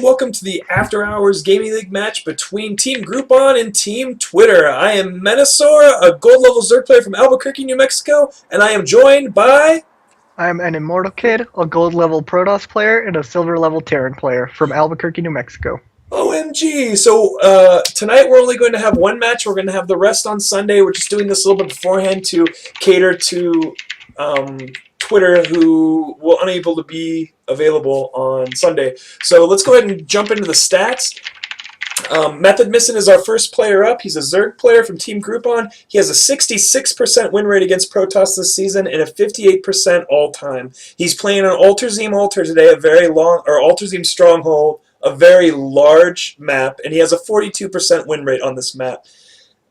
Welcome to the After Hours Gaming League match between Team Groupon and Team Twitter. I am Menasaur, a gold level Zerg player from Albuquerque, New Mexico, and I am joined by... I'm an Immortal Kid, a gold level Protoss player, and a silver level Terran player from Albuquerque, New Mexico. OMG! So tonight we're only going to have one match. We're going to have the rest on Sunday. We're just doing this a little bit beforehand to cater to Twitter, who will unable to be available on Sunday. So let's go ahead and jump into the stats. Methodmissin is our first player up. He's a Zerg player from Team Groupon. He has a 66% win rate against Protoss this season and a 58% all-time. He's playing an Alterzim Altar today, Alterzim Stronghold, a very large map, and he has a 42% win rate on this map.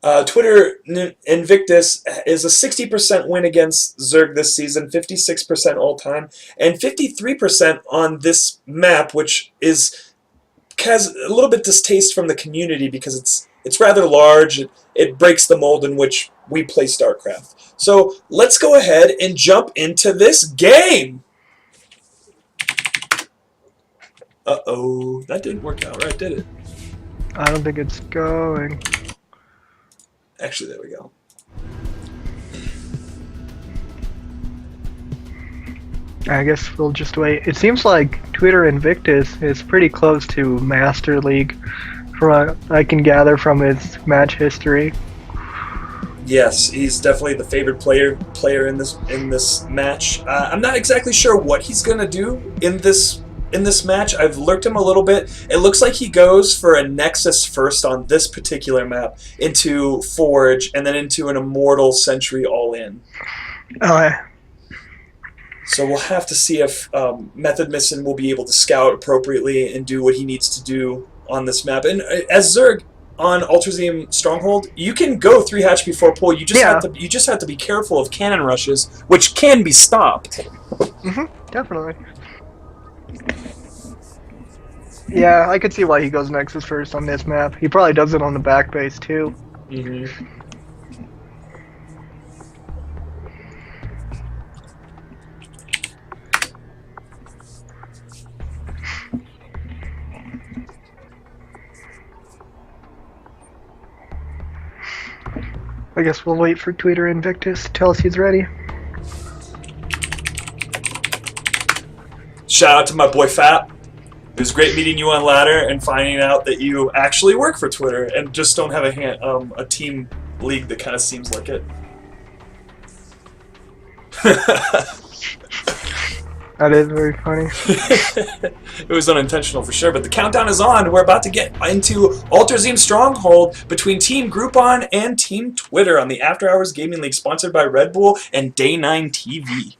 twttrNvictus is a 60% win against Zerg this season, 56% all-time, and 53% on this map, which has a little bit distaste from the community because it's rather large. It breaks the mold in which we play StarCraft. So let's go ahead and jump into this game. Uh-oh, that didn't work out right, did it? I don't think it's going. Actually, there we go. I guess we'll just wait. It seems like twttrNvictus is pretty close to Master League, from what I can gather from his match history. Yes, he's definitely the favored player in this match. I'm not exactly sure what he's gonna do in this match. I've lurked him a little bit. It looks like he goes for a Nexus first on this particular map, into Forge, and then into an Immortal Sentry all-in. So we'll have to see if Methodmissin will be able to scout appropriately and do what he needs to do on this map. And as Zerg on Alterzim Stronghold, you can go 3 hatch before pull. You just have to be careful of cannon rushes, which can be stopped. Definitely. Yeah, I could see why he goes Nexus first on this map. He probably does it on the back base too. I guess we'll wait for twttrNvictus to tell us he's ready. Shout out to my boy Fat. It was great meeting you on Ladder and finding out that you actually work for Twitter and just don't have a team league that kind of seems like it. That is very funny. It was unintentional for sure, but the countdown is on. We're about to get into Alterzim Stronghold between Team Groupon and Team Twitter on the After Hours Gaming League, sponsored by Red Bull and Day 9 TV.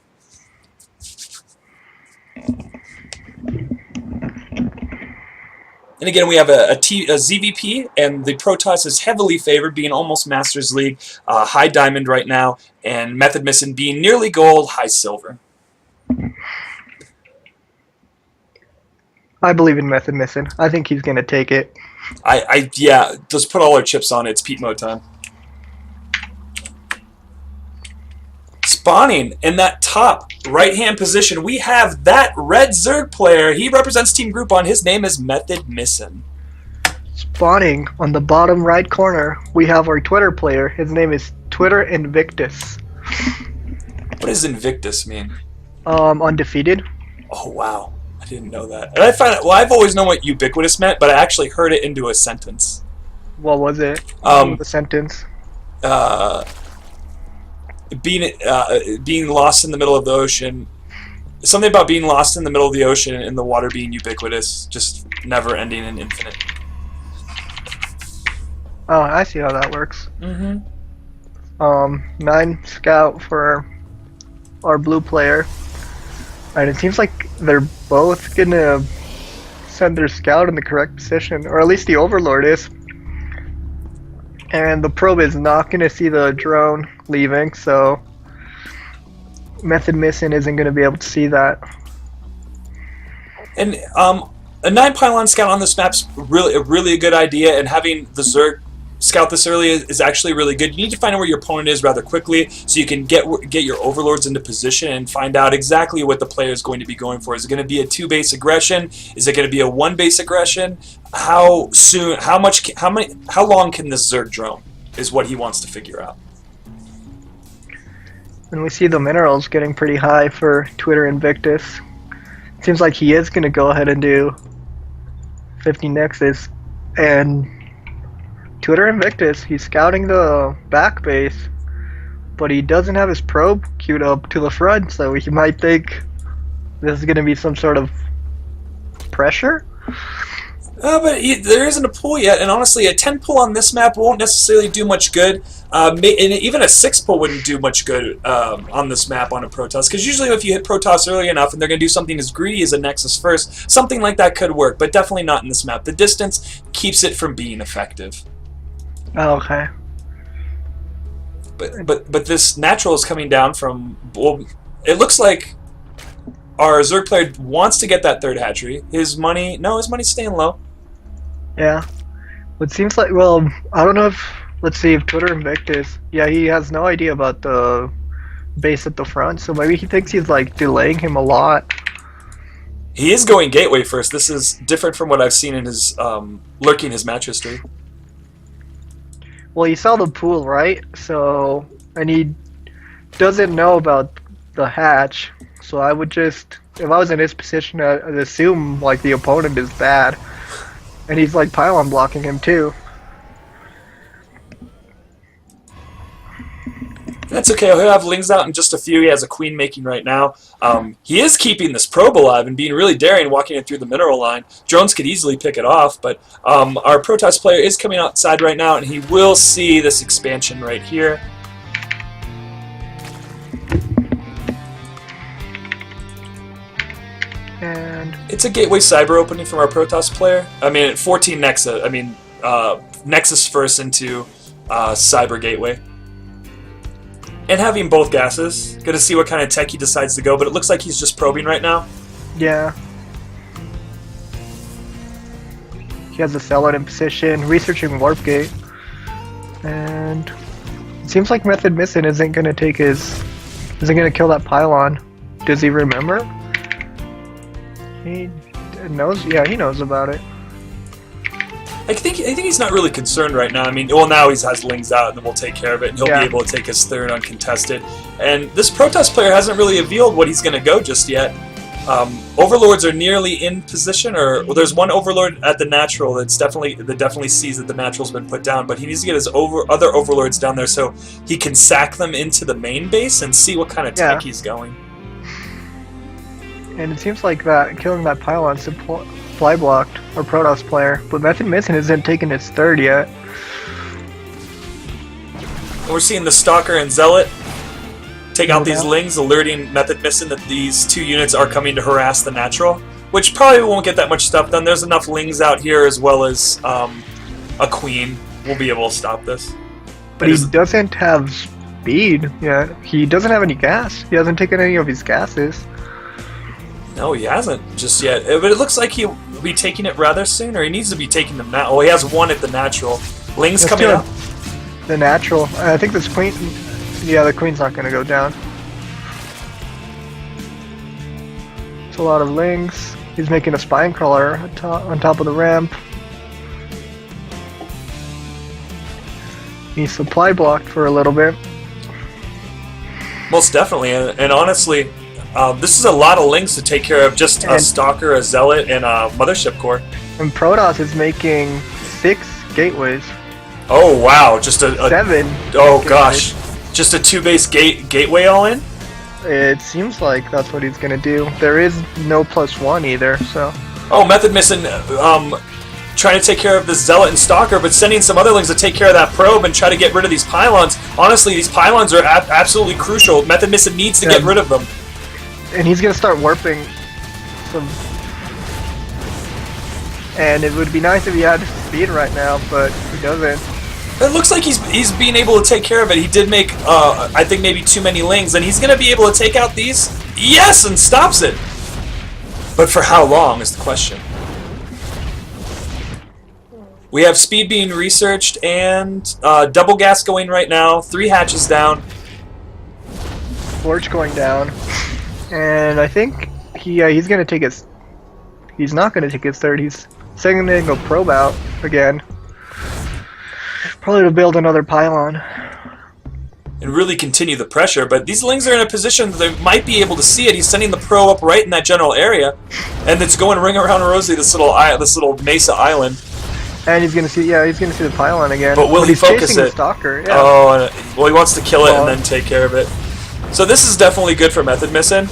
And again, we have a ZVP, and the Protoss is heavily favored, being almost Masters League, high diamond right now, and Methodmissin being nearly gold, high silver. I believe in Methodmissin. I think he's gonna take it. Yeah, let's put all our chips on it. It's Pete Mode time. Spawning in that top right-hand position, we have that red Zerg player. He represents Team Groupon. His name is Methodmissin. Spawning on the bottom right corner, we have our Twitter player. His name is twttrNvictus. What does Invictus mean? Undefeated. Oh, wow. I didn't know that. And I find it, well, I've always known what ubiquitous meant, but I actually heard it into a sentence. What was it? The sentence. Being lost in the middle of the ocean. Something about being lost in the middle of the ocean and the water being ubiquitous, just never ending and infinite. Oh, I see how that works. 9 scout for our blue player. And it seems like they're both gonna send their scout in the correct position, or at least the Overlord is. And the probe is not gonna see the drone leaving, so Methodmissin isn't gonna be able to see that. And a 9 pylon scout on this map's really a good idea, and having the Zerg scout this early is actually really good. You need to find out where your opponent is rather quickly so you can get your overlords into position and find out exactly what the player is going to be going for. Is it going to be a 2-base aggression? Is it going to be a 1-base aggression? How soon? How long can this Zerg drone? Is what he wants to figure out. And we see the minerals getting pretty high for twttrNvictus. Seems like he is going to go ahead and do 50 Nexus. And twttrNvictus, he's scouting the back base, but he doesn't have his probe queued up to the front, so he might think this is going to be some sort of pressure. But there isn't a pull yet, and honestly, a 10 pull on this map won't necessarily do much good. And even a 6 pull wouldn't do much good on this map on a Protoss, because usually if you hit Protoss early enough and they're going to do something as greedy as a Nexus first, something like that could work, but definitely not in this map. The distance keeps it from being effective. Oh, okay. But this natural is coming down from, well, it looks like our Zerg player wants to get that 3rd hatchery. His money's staying low. Yeah. It seems like, well, I don't know if, let's see, if twttrNvictus, yeah, he has no idea about the base at the front, so maybe he thinks he's, like, delaying him a lot. He is going gateway first. This is different from what I've seen in his, lurking his match history. Well, he saw the pool, right? So, and he doesn't know about the hatch, so I would just, if I was in his position, I'd assume, like, the opponent is bad. And he's, like, pylon blocking him, too. That's okay. He'll have Lings out in just a few. He has a Queen making right now. He is keeping this probe alive and being really daring, walking it through the mineral line. Drones could easily pick it off, but our Protoss player is coming outside right now, and he will see this expansion right here. And it's a gateway cyber opening from our Protoss player. I mean, 14 Nexus. I mean, Nexus first into cyber gateway. And having both gases. Gonna see what kind of tech he decides to go, but it looks like he's just probing right now. Yeah. He has a sellout in position, researching Warp Gate. And it seems like Methodmissin isn't gonna kill that pylon. Does he remember? He knows, yeah, he knows about it. I think he's not really concerned right now. I mean, well, now he has Lings out, and then we'll take care of it, and he'll be able to take his 3rd uncontested. And this Protoss player hasn't really revealed what he's going to go just yet. Overlords are nearly in position, or well, there's one Overlord at the natural that definitely sees that the natural's been put down, but he needs to get his other Overlords down there so he can sack them into the main base and see what kind of tech he's going. And it seems like that killing that pylon supply blocked our Protoss player, but Methodmissin isn't taking its 3rd yet. We're seeing the Stalker and Zealot take out these Lings, alerting Methodmissin that these 2 units are coming to harass the natural, which probably won't get that much stuff done. There's enough Lings out here as well as a Queen. We'll be able to stop this. But he doesn't have speed yet. He doesn't have any gas. He hasn't taken any of his gases. No, he hasn't just yet. But it looks like he'll be taking it rather soon, or he needs to be taking them now. Oh, he has 1 at the natural. Ling's coming up. The natural. I think this Queen... Yeah, the Queen's not going to go down. It's a lot of Lings. He's making a Spine Crawler on top of the ramp. He's supply blocked for a little bit. Most definitely, and honestly... this is a lot of Lings to take care of, just a Stalker, a Zealot, and a Mothership Core. And Protoss is making 6 gateways. Oh wow, just 7. Oh gateways. Gosh, just a 2-base gateway all in? It seems like that's what he's gonna do. There is no +1 either, so... Oh, Methodmissin, trying to take care of the Zealot and Stalker, but sending some other Lings to take care of that probe and try to get rid of these pylons. Honestly, these pylons are absolutely crucial. Methodmissin needs to get rid of them. And he's gonna start warping some... And it would be nice if he had speed right now, but he doesn't. It looks like he's being able to take care of it. He did make, I think, maybe too many Lings, and he's going to be able to take out these. Yes, and stops it. But for how long is the question. We have speed being researched and double gas going right now. 3 hatches down. Forge going down. And I think he's going to take his... He's not going to take his third. He's going to go probe out again. Probably to build another pylon. And really continue the pressure, but these Lings are in a position that they might be able to see it. He's sending the probe up right in that general area, and it's going ring around Rosie, this little mesa island. And he's gonna see, he's gonna see the pylon again. But will he focus chasing it? The stalker. Yeah. Oh, well, he wants to kill it and then take care of it. So this is definitely good for Methodmissin.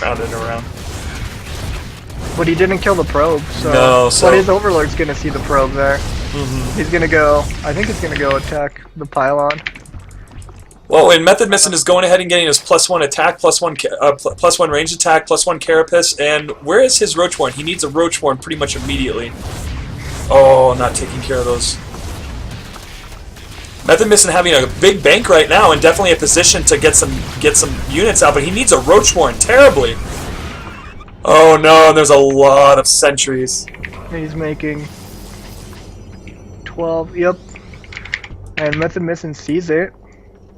Around and around. But he didn't kill the probe, so. No, so. But his overlord's gonna see the probe there. He's gonna go. I think he's gonna go attack the pylon. Well, and Methodmissin is going ahead and getting his +1 attack, +1 range attack, +1 carapace, and where is his Roachborn? He needs a Roachborn pretty much immediately. Oh, not taking care of those. Methodmissin having a big bank right now and definitely a position to get some units out, but he needs a Roachborn terribly. Oh no, there's a lot of sentries. He's making 12. Yep. And Methodmissin sees it.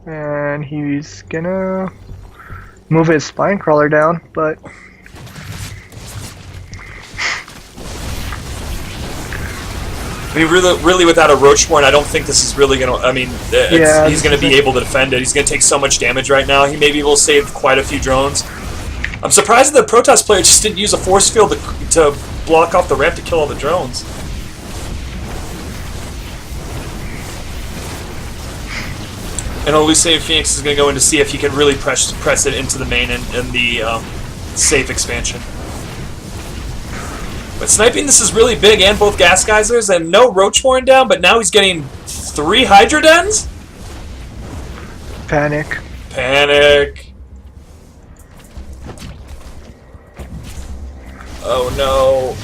And he's gonna move his spine crawler down, but I mean, really, without a Roachborn, I don't think this is really gonna. I mean, he's gonna be able to defend it. He's gonna take so much damage right now. He may be able to save quite a few drones. I'm surprised that the Protoss player just didn't use a force field to block off the ramp to kill all the drones. And Hallucinating Phoenix is going to go in to see if he can really press it into the main and the safe expansion. But sniping this is really big, and both gas geysers, and no Roachborn down, but now he's getting 3 Hydra Dens? Panic. Panic. Oh no.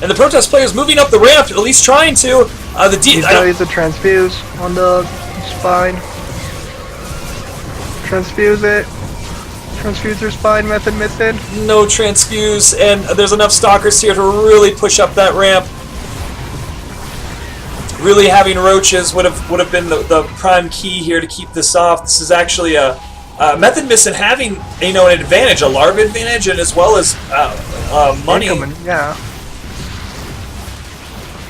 And the Protoss player is moving up the ramp, at least trying to. He's got to use a transfuse on the spine. Transfuse it. Transfuse your spine, Methodmissin. No transfuse, and there's enough stalkers here to really push up that ramp. Really having roaches would have been the prime key here to keep this off. This is actually a Methodmissin having an advantage, a larva advantage, and as well as money. Yeah.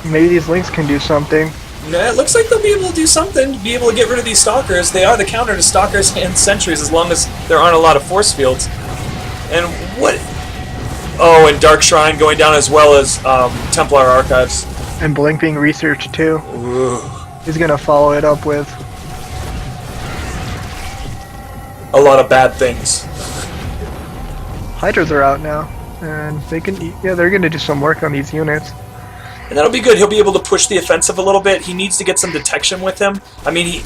Maybe these Lings can do something. Yeah, it looks like they'll be able to do something, be able to get rid of these stalkers. They are the counter to stalkers and sentries as long as there aren't a lot of force fields. And what? Oh, and Dark Shrine going down as well as Templar Archives. And Blink being researched too. Ooh. He's gonna follow it up with a lot of bad things. Hydras are out now, and they can. Yeah, they're gonna do some work on these units. And that'll be good. He'll be able to push the offensive a little bit. He needs to get some detection with him. I mean,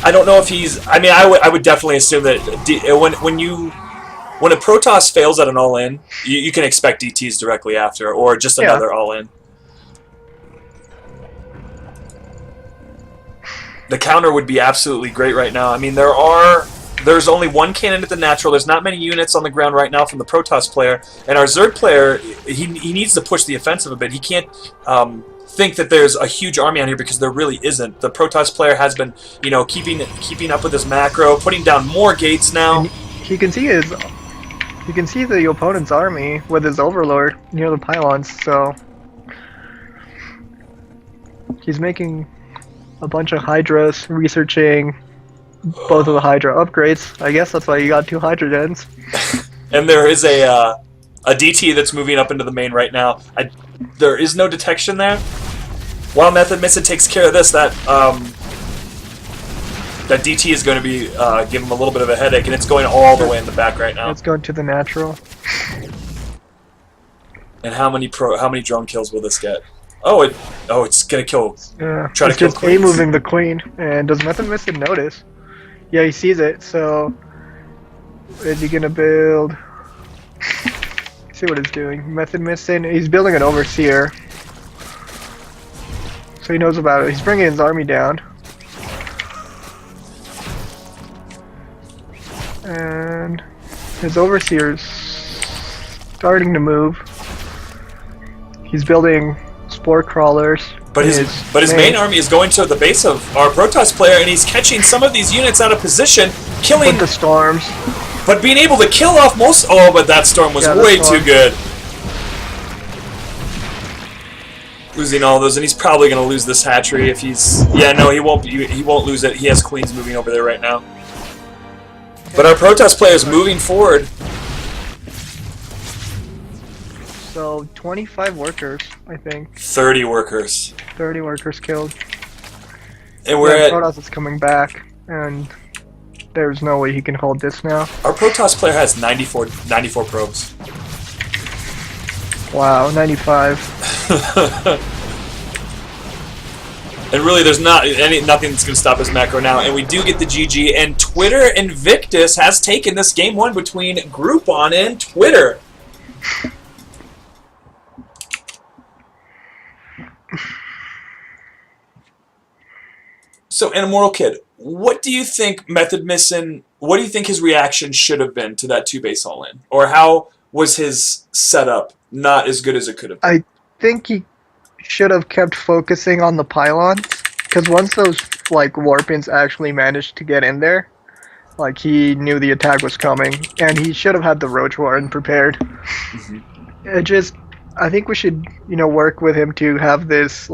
I don't know if he's. I mean, I would definitely assume that when a Protoss fails at an all-in, you can expect DTs directly after, or just another all-in. The counter would be absolutely great right now. I mean, there's only one cannon at the natural. There's not many units on the ground right now from the Protoss player. And our Zerg player, he needs to push the offensive a bit. He can't think that there's a huge army on here because there really isn't. The Protoss player has been, keeping up with his macro, putting down more gates now. And he can see the opponent's army with his overlord near the pylons. So he's making a bunch of Hydras, researching both of the Hydra upgrades. I guess that's why you got 2 Hydra Dens. And there is a DT that's moving up into the main right now. There is no detection there. While Methodmissin takes care of this, that DT is going to be give him a little bit of a headache, and it's going all the way in the back right now. It's going to the natural. And how many drone kills will this get? It's gonna kill. Yeah, try to kill just A moving the queen. And does Methodmissin notice? Yeah, he sees it. So is he gonna build? See what he's doing. Methodmissin. He's building an overseer. So he knows about it. He's bringing his army down. And his overseer's starting to move. he's building spore crawlers. But his main army is going to the base of our Protoss player, and he's catching some of these units out of position, killing with the storms. But being able to kill off most. Oh, but that storm was way too good. Losing all those, and he's probably going to lose this hatchery if he's. Yeah, no, he won't. He won't lose it. He has queens moving over there right now. But our Protoss player is moving forward. So 25 workers, I think. 30 workers. 30 workers killed. And we're at. Protoss is coming back, and there's no way he can hold this now. Our Protoss player has 94 probes. Wow, 95. And really, there's nothing that's going to stop his macro now. And we do get the GG. And twttrNvictus has taken this game 1 between Groupon and Twitter. So, Immortal Kid, what do you think Methodmissin? What do you think his reaction should have been to that 2-base all-in, or how was his setup not as good as it could have been? I think he should have kept focusing on the pylons, because once those warpins actually managed to get in there, he knew the attack was coming, and he should have had the Roach Warren prepared. I think we should work with him to have this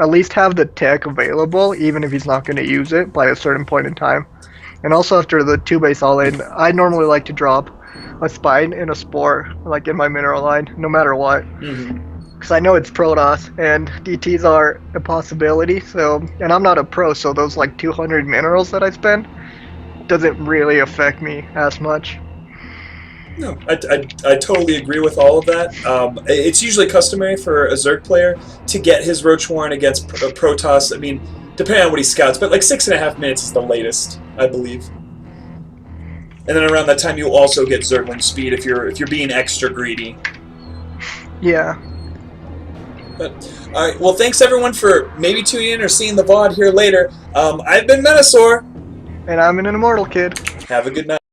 at least have the tech available, even if he's not going to use it by a certain point in time. And also after the 2-base all-in, I normally like to drop a spine and a spore, in my mineral line, no matter what. Because I know it's Protoss, and DTs are a possibility, and I'm not a pro, so those 200 minerals that I spend doesn't really affect me as much. No, I totally agree with all of that. It's usually customary for a Zerg player to get his Roach Warren against Protoss. I mean, depending on what he scouts, but 6.5 minutes is the latest, I believe. And then around that time, you'll also get Zergling speed if you're being extra greedy. Yeah. But all right, well, thanks everyone for maybe tuning in or seeing the VOD here later. I've been Metasaur. And I'm an Immortal Kid. Have a good night.